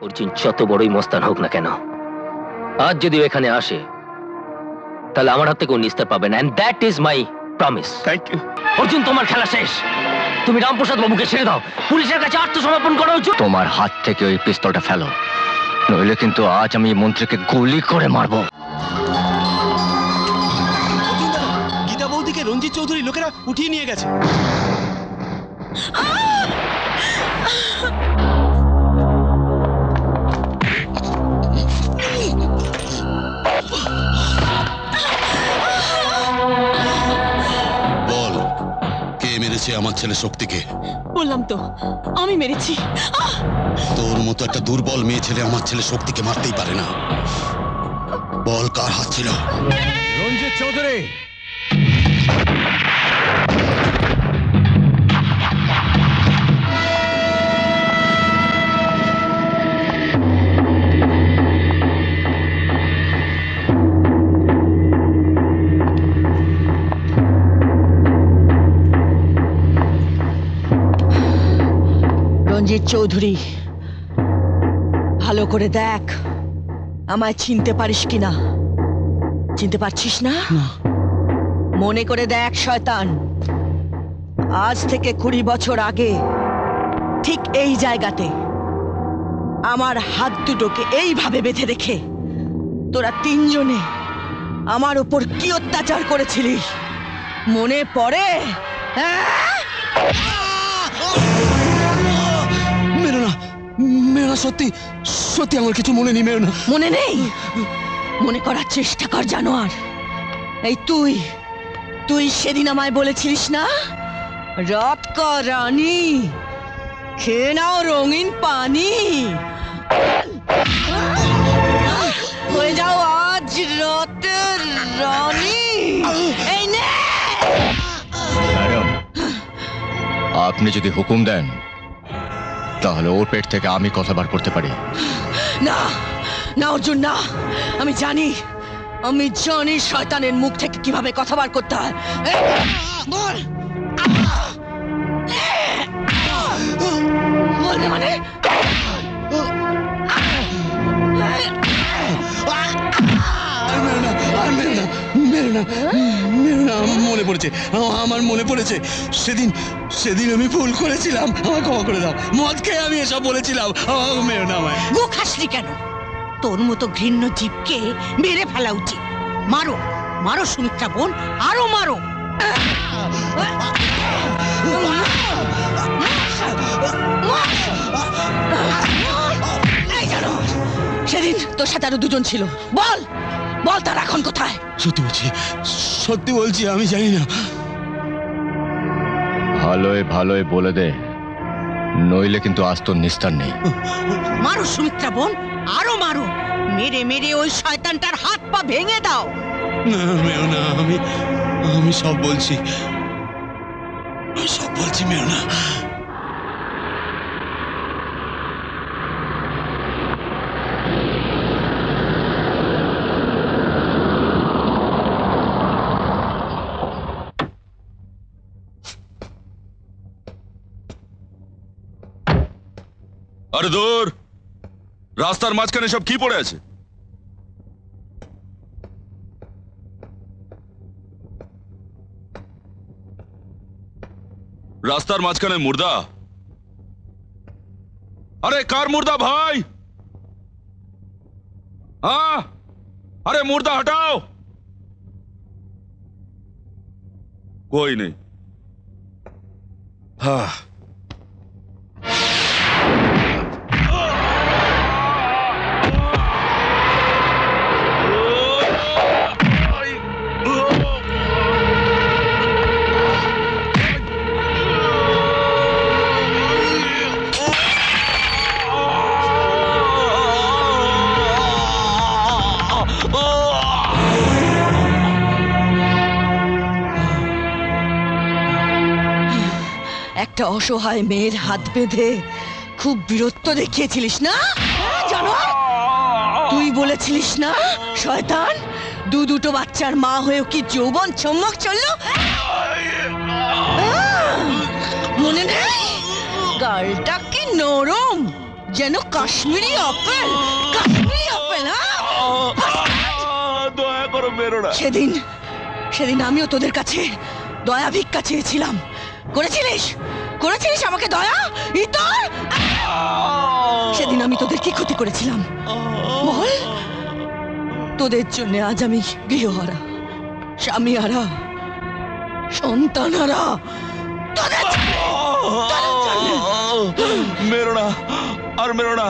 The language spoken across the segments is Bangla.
অর্জুন যত বড়ই মস্তান হোক না কেন, আজ যদি ও এখানে আসে তাহলে আমার হাত থেকে ও নিস্তার পাবে না, and that is my promise. Thank you. Arjun, তোমার খেলা শেষ। তুমি রামপ্রসাদ বাবুকে ছেড়ে দাও, পুলিশের কাছে আত্মসমর্পণ করো। অর্জুন, তোমার হাত থেকে ওই পিস্তলটা ফেলো, নইলে কিন্তু আজ আমি মন্ত্রীকে গুলি করে মারবো। গীতা বৌদিকে রঞ্জিত চৌধুরী লোকেরা উঠিয়ে নিয়ে গেছে। বল, কে মেরেছে আমার ছেলে শক্তিকে? বললাম তো আমি মেরেছি। তোর মতো একটা দুর্বল মেয়ে ছেলে আমার ছেলে শক্তিকে মারতেই পারে না। বল, কার হাত ছিল? রঞ্জিত চৌধুরী। রঞ্জিত চৌধুরী, ভালো করে দেখ আমায় চিনতে পারিস কিনা। চিনতে পারছিস না? মনে করে দেখ শয়তান, আজ থেকে 20 বছর আগে ঠিক এই জায়গাতে আমার হাত দুটোকে এইভাবে বেঁধে রেখে তোরা তিনজনে আমার উপর কি অত্যাচার করেছিলিস মনে পড়ে? মেরো না, মেরো না, সত্যি সত্যি আমার কিছু মনে নেই। মেরো না। মনে নেই? মনে করার চেষ্টা কর জানোয়ার। এই তুই তুই সেদিন আমায় বলেছিলিস না, রাত কা রানী খেয়ে নাও রঙিন পানি, হয়ে যাও আজ রাতের রানী। এই নে। ম্যাডাম, আপনি যদি হুকুম দেন তাহলে ওর পেট থেকে আমি কথা বার করতে পারি। না না অর্জুন, না। আমি জানি শয়তানের মুখ থেকে কিভাবে কথা বার করতে হয়। বল বল না, মানে মনে পড়েছে, আমার মনে পড়েছে। সেদিন সেদিন আমি ভুল করেছিলাম, আমায় ক্ষমা করে দাও। মদ খেয়ে আমি এসব বলেছিলাম। মেরো না আমায়। গো খাসনি কেন? তোর মতো ঘৃণ্য জীবকে মেরে ফেলা উচিত। মারো মারো সুমিত্রা বোন, আরো মারো। সেদিন তোর সাথে আরো দুজন ছিল। বল বল, তার এখন কোথায়? সত্যি বলছি, আমি জানি না। ভালোই ভালোই বলে দে, নইলে কিন্তু আজ তোর নিস্তার নেই। মারো সুমিত্রা বোন, আরো মারো। মেরে মেরে ওই শয়তানটার হাত পা ভেঙে দাও। না মেরো না, আমি সব বলছি, মেরো না। আরে দূর, রাস্তার মাঝখানে সব কি পড়ে আছে? রাস্তার মাঝখানে মুর্দা। আরে কার মুর্দা ভাই? হ্যাঁ, আরে মুর্দা हटाओ। कोई नहीं। हाँ, একটা অসহায় মেয়ের হাত বেঁধে খুব বীরত্ব দেখিয়েছিলিস না জানোয়ার? তুই বলেছিলিস না শয়তান, দুটো বাচ্চার মা হয়েও কি যৌবন চমক চললো? মনে নেই? গালটা কি নরম, যেন কাশ্মীরি আপেল, কাশ্মীরি আপেল। দয়া করো মেরো না। সেদিন সেদিন আমিও তোদের কাছে দয়া ভিক্ষা চেয়েছিলাম। করেছিলিস করেছিলিস আমাকে দয়া ইতর? সেদিন আমি তোদের কি ক্ষতি করেছিলাম বল? তোদের জন্য আজ আমি গৃহহারা, স্বামী হারা, সন্তান হারা। তোদের জন্য। মেরো না, আর মেরো না,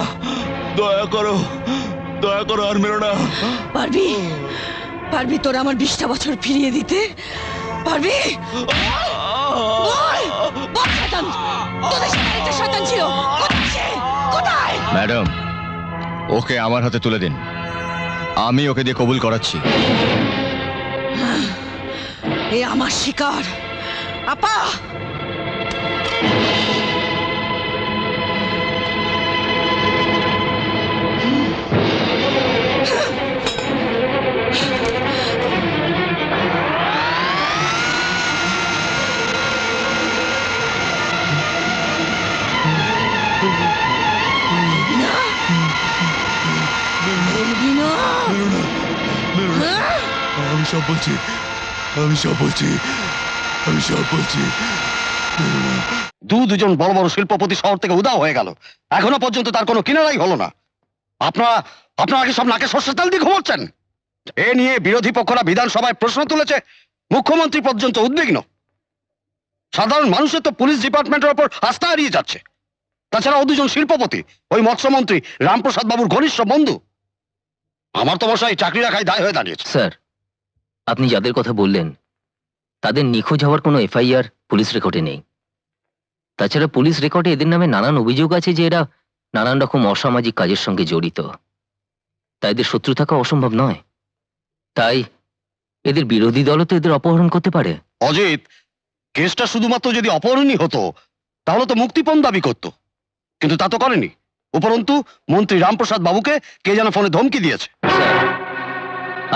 দয়া করো আর মেরো না। পারবি পারবি তোরা আমার 20টা বছর ফিরিয়ে দিতে পারবি? বল, বল শয়তান, তোদের সাথে একটা শয়তান ছিল, কোথায় সে? কোথায়? ম্যাডাম, ওকে আমার হাতে তুলে দিন, আমি ওকে দিয়ে কবুল করাচ্ছি। এ আমার শিকার। আপা, আমি সব বলছি, আমি সব বলছি, আমি সব বলছি। দুজন বড় বড় শিল্পপতি শহর থেকে উধাও হয়ে গেল, এখনো পর্যন্ত তার কোনো কিনারাই হলো না। আপনারা আপনারা কি সব নাকে সর্ষের তেল দিয়ে ঘুমোচ্ছেন? এ নিয়ে বিরোধী পক্ষরা বিধানসভায় প্রশ্ন তুলেছে, মুখ্যমন্ত্রী পর্যন্ত উদ্বিগ্ন। সাধারণ মানুষের তো পুলিশ ডিপার্টমেন্টের ওপর আস্থা হারিয়ে যাচ্ছে। তাছাড়া ও দুজন শিল্পপতি ওই মৎস্যমন্ত্রী রামপ্রসাদ বাবুর ঘনিষ্ঠ বন্ধু। আমার তো মশাই চাকরি রাখাই দায় হয়ে দাঁড়িয়েছে। স্যার, আপনি যাদের কথা বললেন তাদের নিখোঁজ হওয়ার কোনো এফআইআর পুলিশ রেকর্ডে নেই। তাছাড়া পুলিশ রেকর্ডে এদের নামে নানান অভিযোগ আছে যে এরা নানান রকম অসামাজিক কাজের সঙ্গে জড়িত। তাই এদের শত্রু থাকা অসম্ভব নয়। তাই এদের বিরোধী দলও তো এদের অপহরণ করতে পারে। অজিত, কেসটা শুধুমাত্র যদি অপহরণই হতো তাহলে তো মুক্তিপণ দাবি করত, কিন্তু তা তো করেনি। উপরন্তু মন্ত্রী রামপ্রসাদ বাবুকে কে যেন ফোনে ধমকি দিয়েছে। স্যার,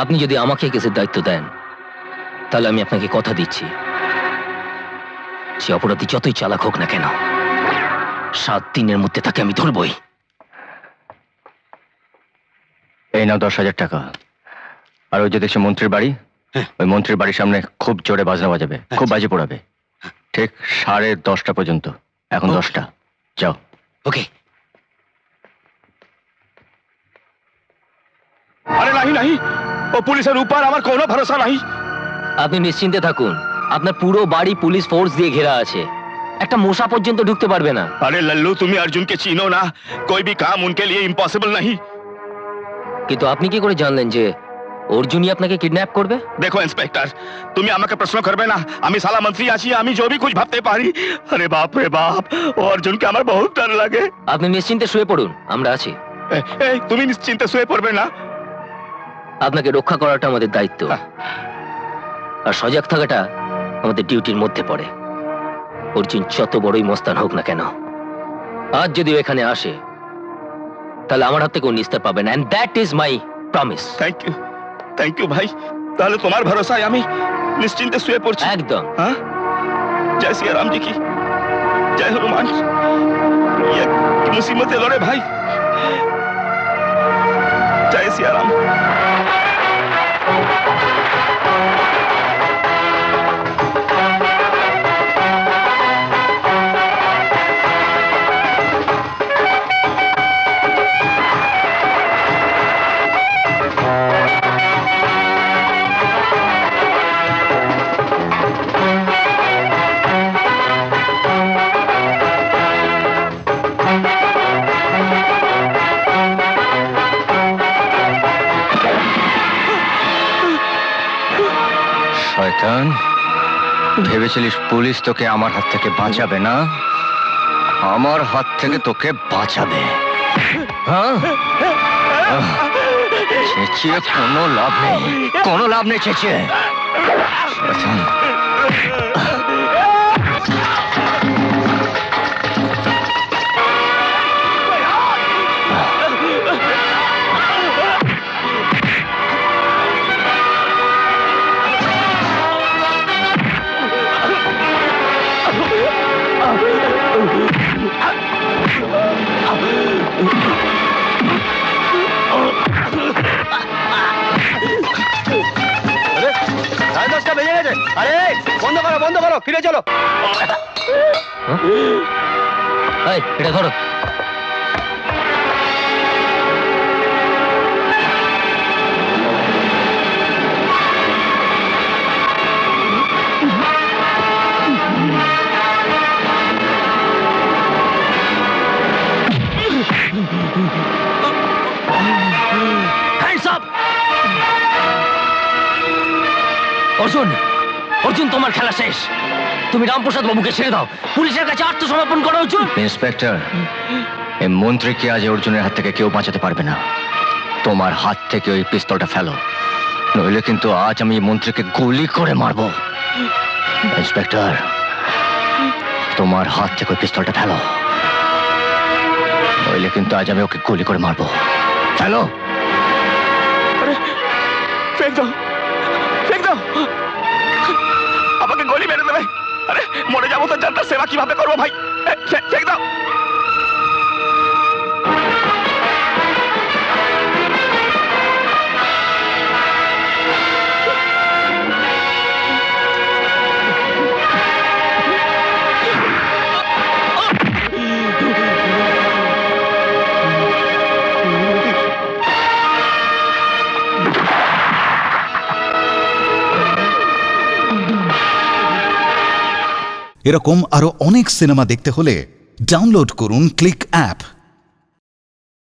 আপনি যদি আমাকে কেসের দায়িত্ব দেন তাহলে আমি আপনাকে কথা দিচ্ছি, সে অপরাধী যতই চালাক হোক না কেন 7 দিনের মধ্যে তাকে আমি ধরবই। এই নাও 10,000 টাকা। আর ওই যে দেখছি মন্ত্রীর বাড়ি, ওই মন্ত্রীর বাড়ির সামনে খুব জোরে বাজনা বাজাবে, খুব বাজি পোড়াবে, ঠিক 10:30 পর্যন্ত। এখন 10টা, যাও। ওকে। আরে নাহি নাহি, ও পুলিশের উপর আমার কোনো ভরসা নাই। আপনি নিশ্চিন্তে থাকুন, আপনার পুরো বাড়ি পুলিশ ফোর্স দিয়ে ঘেরা আছে, একটা মশা পর্যন্ত ঢুকতে পারবে না। अरे लल्लू, तुम्हें अर्जुन के चीनो ना, कोई भी काम उनके लिए इम्पॉसिबल नहीं। কিন্তু আপনি কি করে জানলেন যে অর্জুনই আপনাকে কিডন্যাপ করবে? देखो इंस्पेक्टर, তুমি আমাকে প্রশ্ন করবে না, আমি সালা মন্ত্রী আছি, আমি जो भी कुछ ভাবতে পারি। আরে বাপ রে বাপ, ও অর্জুনকে আমার বহুত ডর লাগে। আপনি নিশ্চিন্তে শুয়ে পড়ুন, আমরা আছি। এই তুমি নিশ্চিন্তে শুয়ে পড়বে না? আপনাকে রক্ষা করাটা আমাদের দায়িত্ব, আর সজাগ থাকাটা আমাদের ডিউটির মধ্যে পড়ে। অর্জুন যত বড়ই মস্তান হোক না কেন, আজ যদি ও এখানে আসে তাহলে আমার হাত থেকে ও নিস্তার পাবেন, and that is my promise. Thank you ভাই, তাহলে তোমার ভরসায় আমি নিশ্চিন্তে শুয়ে পড়ছি। একদম। हाँ? जय सिया राम जी की, जय हनुमान। ये मुसीबतें लड़े भाई, जय सिया राम। শয়তান, ভেবেছিলিস পুলিশ তোকে আমার হাত থেকে বাঁচাবে না? আমার হাত থেকে তোকে বাঁচাবে। হ্যাঁ, চেঁচিয়ে কোনো লাভ নেই, কোনো লাভ নেই চেঁচিয়ে। শয়তান। বন্ধ করো, ফিরে চলো। এই, এটা ধরো। Hands up! অর্জুন, অর্জুন, তোমার খেলা শেষ। তুমি রামপ্রসাদ বাবুকে ছেড়ে দাও, পুলিশের কাছে আত্মসমর্পণ করো অর্জুন। ইন্সপেক্টর, এই মন্ত্রীকে আজ অর্জুনের হাত থেকে কেউ বাঁচাতে পারবে না। তোমার হাত থেকে ওই পিস্তলটা ফেলো, নইলে কিন্তু আজ আমি এই মন্ত্রীকে গুলি করে মারবো। ইন্সপেক্টর, তোমার হাত থেকে ওই পিস্তলটা ফেলো, নইলে কিন্তু আজ আমি ওকে গুলি করে মারবো। ফেলো। ফেক দাও, ফেক দাও, আমাকে গলি মেরে দেবে। আরে মরে যাবো তো, জানতার সেবা কিভাবে করবো ভাই? ফেক দাও। এরকম আরো অনেক সিনেমা দেখতে হলে ডাউনলোড করুন ক্লিক অ্যাপ।